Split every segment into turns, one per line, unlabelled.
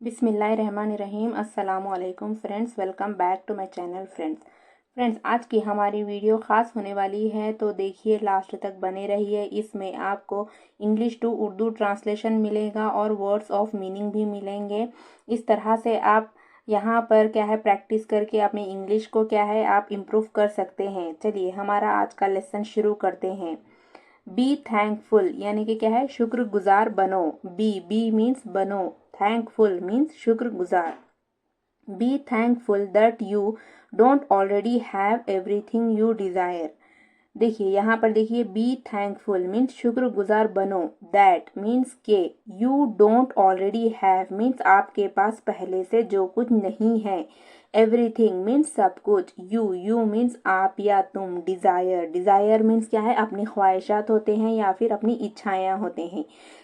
बिस्मिल्लाहिर्रहमानिर्रहीम। अस्सलामुअलैकुम friends, welcome back to my channel. Friends आज की हमारी वीडियो ख़ास होने वाली है, तो देखिए लास्ट तक बने रहिए। इसमें आपको इंग्लिश टू उर्दू ट्रांसलेशन मिलेगा और वर्ड्स ऑफ मीनिंग भी मिलेंगे। इस तरह से आप यहाँ पर क्या है प्रैक्टिस करके अपनी इंग्लिश को क्या है आप इम्प्रूव कर सकते हैं। चलिए हमारा आज का लेसन शुरू करते हैं। बी थैंकफुल यानी कि क्या है शुक्रगुजार बनो। बी मीन्स बनो, थैंकफुल मीन्स शुक्रगुजार। Be thankful that you don't already have everything you desire. देखिए यहाँ पर देखिए बी थैंकफुल मीन्स शुक्रगुजार बनो, दैट मीन्स के, you don't already have means आपके पास पहले से जो कुछ नहीं है, एवरीथिंग मीन्स सब कुछ, यू मीन्स आप या तुम, डिज़ायर मीन्स क्या है अपनी ख्वाहिशात होते हैं या फिर अपनी इच्छाएं होते हैं।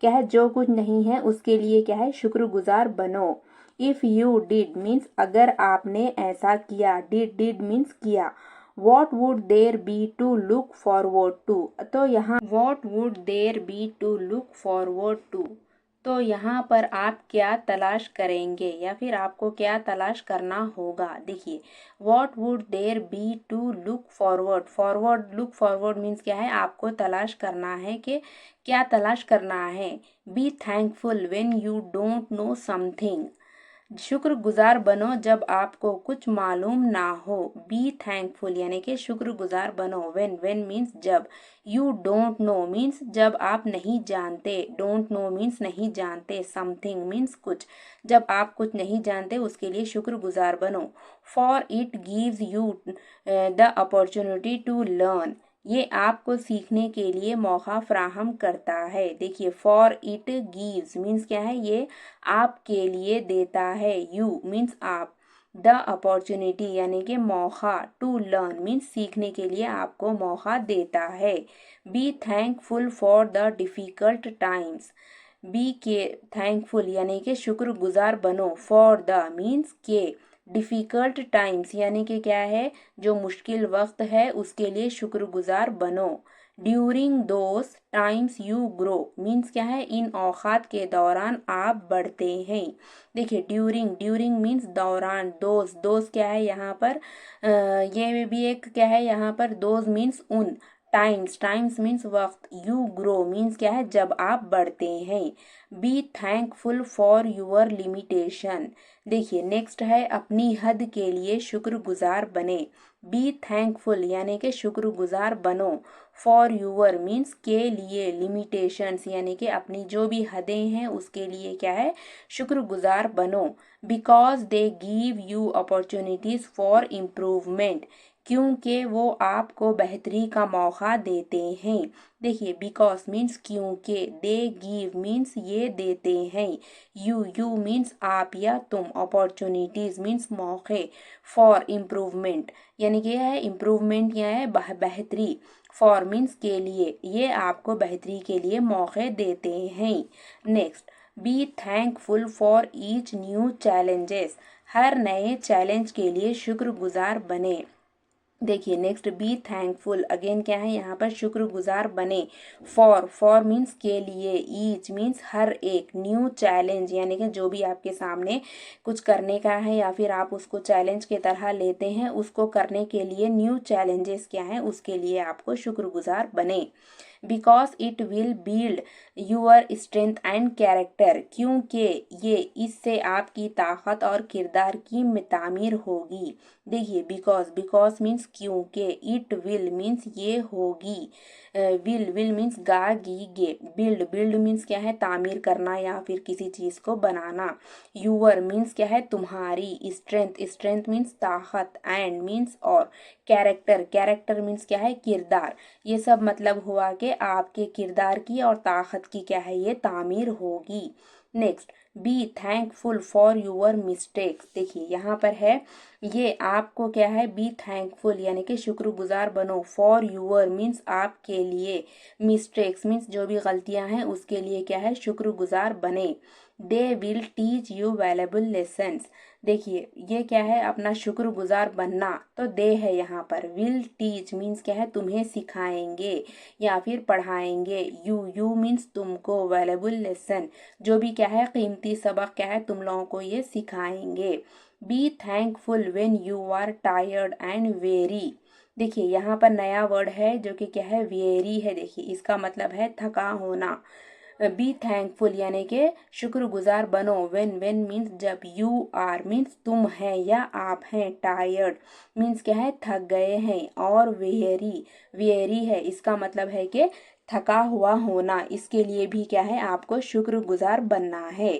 क्या है जो कुछ नहीं है उसके लिए क्या है शुक्रगुजार बनो। इफ़ यू डिड मीन्स अगर आपने ऐसा किया, डिड मीन्स किया। What would there be to look forward to? तो यहाँ What would there be to look forward to? तो यहाँ पर आप क्या तलाश करेंगे या फिर आपको क्या तलाश करना होगा। देखिए What would there be to look forward? Look forward means क्या है आपको तलाश करना है कि क्या तलाश करना है। Be thankful when you don't know something. शुक्रगुजार बनो जब आपको कुछ मालूम ना हो। बी थैंकफुल यानी कि शुक्रगुजार बनो। वेन मीन्स जब। यू डोंट नो मीन्स जब आप नहीं जानते, डोंट नो मीन्स नहीं जानते, समथिंग मीन्स कुछ, जब आप कुछ नहीं जानते उसके लिए शुक्रगुजार बनो। For it gives you the opportunity to learn, ये आपको सीखने के लिए मौका फ्राहम करता है। देखिए फॉर इट गिव्स मीन्स क्या है ये आपके लिए देता है, यू मीन्स आप, द अपॉर्चुनिटी यानी कि मौका, टू लर्न मीन्स सीखने के लिए आपको मौका देता है। Be thankful for the difficult times. Be के थैंकफुल यानी कि शुक्रगुजार बनो, फॉर द मीन्स के, डिफ़िकल्ट टाइम्स यानी कि क्या है जो मुश्किल वक्त है उसके लिए शुक्रगुजार बनो। During those times you grow means क्या है इन औकात के दौरान आप बढ़ते हैं। देखिए ड्यूरिंग मीन्स दौरान, दोज क्या है यहाँ पर ये भी एक क्या है यहाँ पर दोज मीन्स उन, टाइम्स मीन्स वक्त, यू ग्रो मीन्स क्या है जब आप बढ़ते हैं। Be thankful for your limitation. देखिए नेक्स्ट है अपनी हद के लिए शुक्रगुजार बने। बी थैंकफुल यानी कि शुक्रगुजार बनो। फॉर यूर मीन्स के लिए, लिमिटेशंस यानी कि अपनी जो भी हदें हैं उसके लिए क्या है शुक्रगुजार बनो। Because they give you opportunities for improvement, क्योंकि वो आपको बेहतरी का मौका देते हैं। देखिए बिकॉज मीन्स क्योंकि, दे गिव मीन्स ये देते हैं, यू मीन्स आप या तुम, अपॉर्चुनिटीज़ मीन्स मौके, फॉर इम्प्रूवमेंट यानी कि यह है इम्प्रूवमेंट यह है बेहतरी, फॉर मीन्स के लिए, ये आपको बेहतरी के लिए मौके देते हैं। Next be thankful for each new challenges. हर नए चैलेंज के लिए शुक्रगुजार बने। देखिए नेक्स्ट बी थैंकफुल अगेन क्या है यहाँ पर शुक्रगुजार बने। फॉर मीन्स के लिए, ईच मीन्स हर एक, न्यू चैलेंज यानी कि जो भी आपके सामने कुछ करने का है या फिर आप उसको चैलेंज के तरह लेते हैं उसको करने के लिए न्यू चैलेंजेस क्या है उसके लिए आपको शुक्रगुजार बने। Because it will build your strength and character, क्योंकि ये इससे आपकी ताकत और किरदार की तामीर होगी। देखिए बिकॉज मीन्स क्योंकि, इट विल मीन्स ये होगी, विल मीन्स गे, बिल्ड मीन्स क्या है तामीर करना या फिर किसी चीज़ को बनाना। यूअर मीन्स क्या है तुम्हारी, स्ट्रेंथ मीन्स ताकत, एंड मीन्स और, कैरेक्टर मीन्स क्या है किरदार। ये सब मतलब हुआ कि आपके किरदार की और ताकत की क्या है ये तामीर होगी। Next be thankful for your mistakes. देखिए यहाँ पर है ये आपको क्या है बी थैंकफुल यानी कि शुक्रगुजार बनो। फॉर यूअर मीन्स आपके लिए, मिस्टेक्स मीन्स जो भी गलतियां हैं उसके लिए क्या है शुक्रगुजार बने। They will teach you valuable lessons. देखिए ये क्या है, अपना शुक्रगुजार बनना, तो दे है यहाँ पर, विल टीच मीन्स क्या है, तुम्हें सिखाएंगे या फिर पढ़ाएंगे, यू मीन्स तुमको, वैल्यूएबल लेसन जो भी क्या है, कीमती सबक क्या है, तुम लोगों को ये सिखाएंगे। Be thankful when you are tired and very. देखिए यहाँ पर नया वर्ड है जो कि क्या है, वेरी है। देखिए इसका मतलब है थका होना। बी थैंकफुल यानी कि शुक्रगुजार बनो, वेन मीन्स जब, यू आर मीन्स तुम है या आप हैं, टायर्ड मीन्स क्या है, थक गए हैं, और वेरी है, इसका मतलब है कि थका हुआ होना। इसके लिए भी क्या है, आपको शुक्रगुजार बनना है।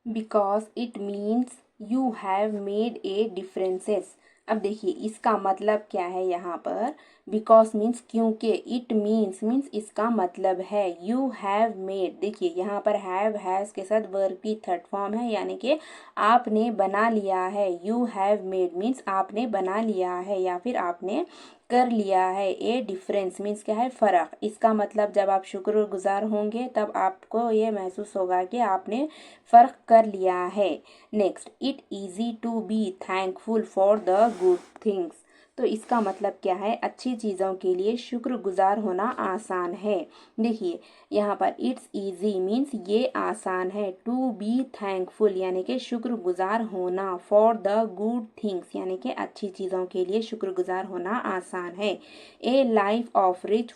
Because it means you have made a differences. अब देखिए इसका मतलब क्या है यहाँ पर, बिकॉज मीन्स क्योंकि, इट मीन्स इसका मतलब है, यू हैव मेड। देखिए यहाँ पर हैव हैज के साथ वर्ब की थर्ड फॉर्म है, यानी कि आपने बना लिया है। यू हैव मेड मीन्स आपने बना लिया है या फिर आपने कर लिया है। ए डिफरेंस मीन्स क्या है, फर्क। इसका मतलब जब आप शुक्रगुजार होंगे तब आपको ये महसूस होगा कि आपने फर्क कर लिया है। Next, it easy to be thankful for the good things. तो इसका मतलब क्या है, अच्छी चीज़ों के लिए शुक्रगुजार होना आसान है। देखिए यहाँ पर इट्स इजी मीन्स ये आसान है, टू बी थैंकफुल यानी कि शुक्रगुजार होना, फॉर द गुड थिंग्स यानी कि अच्छी चीज़ों के लिए शुक्रगुजार होना आसान है। ए life of rich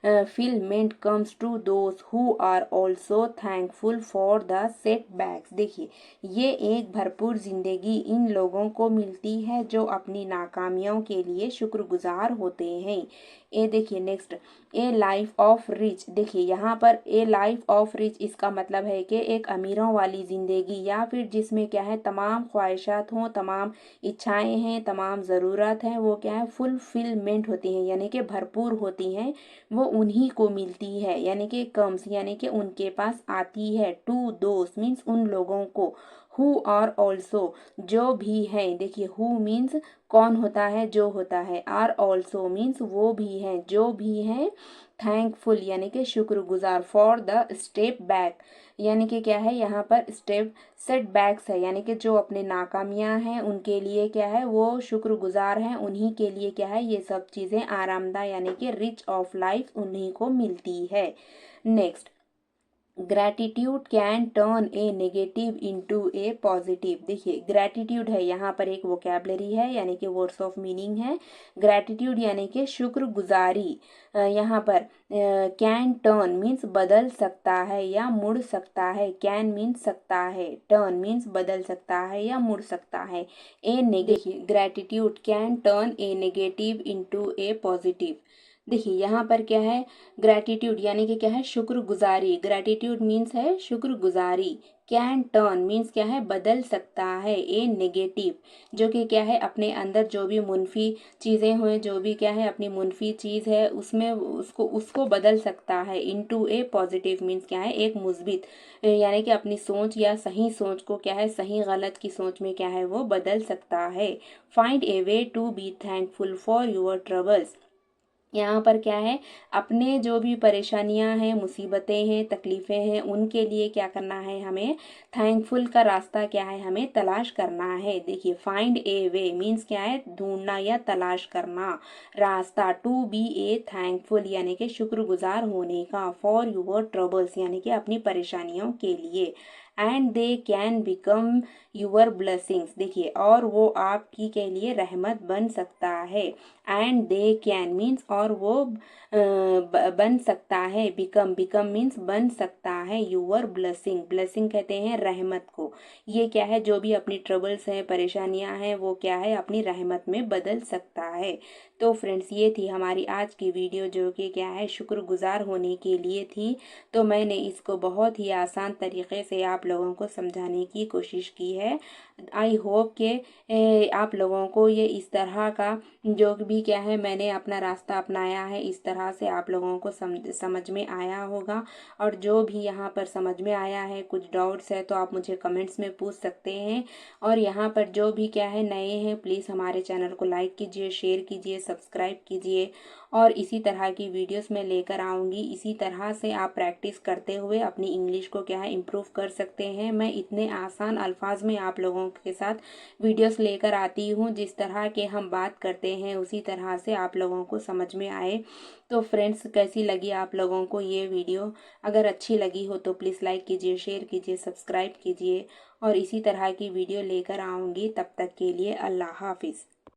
fulfillment comes to those who are also thankful for the setbacks। देखिए ये एक भरपूर जिंदगी इन लोगों को मिलती है जो अपनी नाकामियों के लिए शुक्रगुजार होते हैं। ए देखिए next, A life of rich. देखिए यहाँ पर ए लाइफ ऑफ रिच इसका मतलब है कि एक अमीरों वाली जिंदगी, या फिर जिसमें क्या है, तमाम ख्वाहिशात हों, तमाम इच्छाएं हैं, तमाम ज़रूरत हैं, वो क्या है, फुलफिलमेंट होती हैं यानी कि भरपूर होती हैं, वो उन्हीं को मिलती है। यानी कि कम्स यानी कि उनके पास आती है। टू दोस्त मीन्स उन लोगों को, हु आर ऑल्सो जो भी हैं। देखिए हु मीन्स कौन होता है, जो होता है, आर ऑल्सो मीन्स वो भी हैं, जो भी हैं, थैंकफुल यानी कि शुक्रगुजार, फॉर द स्टेप बैक यानी कि क्या है, यहाँ पर स्टेप सेटबैक्स है, यानी कि जो अपने नाकामियां हैं उनके लिए क्या है, वो शुक्रगुजार हैं, उन्हीं के लिए क्या है, ये सब चीज़ें आरामदा यानी कि रिच ऑफ लाइफ उन्हीं को मिलती है। Next, gratitude can turn a negative into a positive. देखिए ग्रैटिट्यूड है, यहाँ पर एक वोकेबलरी है यानी कि वर्ड्स ऑफ मीनिंग है। ग्रैटिट्यूड यानी कि शुक्रगुजारी, यहाँ पर कैन टर्न मीन्स बदल सकता है या मुड़ सकता है, कैन मीन्स सकता है, टर्न मीन्स बदल सकता है या मुड़ सकता है। A negative, gratitude can turn a negative into a positive. देखिए यहाँ पर क्या है, ग्रैटिट्यूड यानी कि क्या है, शुक्रगुजारी, ग्रैटिट्यूड मीन्स है शुक्रगुजारी। कैन टर्न मीन्स क्या है, बदल सकता है। ए नेगेटिव जो कि क्या है, अपने अंदर जो भी मुनफी चीज़ें हुए, जो भी क्या है अपनी मुनफी चीज़ है उसमें उसको उसको बदल सकता है। इनटू ए पॉजिटिव मीन्स क्या है, एक मुस्बित यानी कि अपनी सोच या सही सोच को क्या है, सही गलत की सोच में क्या है, वो बदल सकता है। Find a way to be thankful for your troubles. यहाँ पर क्या है, अपने जो भी परेशानियां हैं, मुसीबतें हैं, तकलीफ़ें हैं, उनके लिए क्या करना है, हमें थैंकफुल का रास्ता क्या है, हमें तलाश करना है। देखिए फाइंड ए वे मीन्स क्या है, ढूंढना या तलाश करना रास्ता। टू बी ए थैंकफुल यानी कि शुक्रगुजार होने का, फॉर यूर ट्रबल्स यानी कि अपनी परेशानियों के लिए, and they can become your blessings. देखिए और वो आपकी के लिए रहमत बन सकता है। एंड दे कैन मीन्स और वो बन सकता है, बिकम मीन्स बन सकता है, यूर ब्लेसिंग कहते हैं रहमत को। ये क्या है, जो भी अपनी ट्रबल्स हैं, परेशानियां हैं, वो क्या है, अपनी रहमत में बदल सकता है। तो फ्रेंड्स ये थी हमारी आज की वीडियो जो कि क्या है, शुक्रगुजार होने के लिए थी। तो मैंने इसको बहुत ही आसान तरीके से आप लोगों को समझाने की कोशिश की है। आई होप कि आप लोगों को ये इस तरह का जो भी क्या है, मैंने अपना रास्ता अपनाया है, इस तरह से आप लोगों को समझ में आया होगा। और जो भी यहाँ पर समझ में आया है, कुछ डाउट्स है तो आप मुझे कमेंट्स में पूछ सकते हैं। और यहाँ पर जो भी क्या है नए हैं, प्लीज़ हमारे चैनल को लाइक कीजिए, शेयर कीजिए, सब्सक्राइब कीजिए और इसी तरह की वीडियोस मैं लेकर आऊँगी। इसी तरह से आप प्रैक्टिस करते हुए अपनी इंग्लिश को क्या है इम्प्रूव कर सकते हैं। मैं इतने आसान अल्फाज में आप लोगों के साथ वीडियोस लेकर आती हूँ, जिस तरह के हम बात करते हैं उसी तरह से आप लोगों को समझ में आए। तो फ्रेंड्स, कैसी लगी आप लोगों को ये वीडियो? अगर अच्छी लगी हो तो प्लीज़ लाइक कीजिए, शेयर कीजिए, सब्सक्राइब कीजिए और इसी तरह की वीडियो लेकर आऊँगी। तब तक के लिए अल्लाह हाफिज़।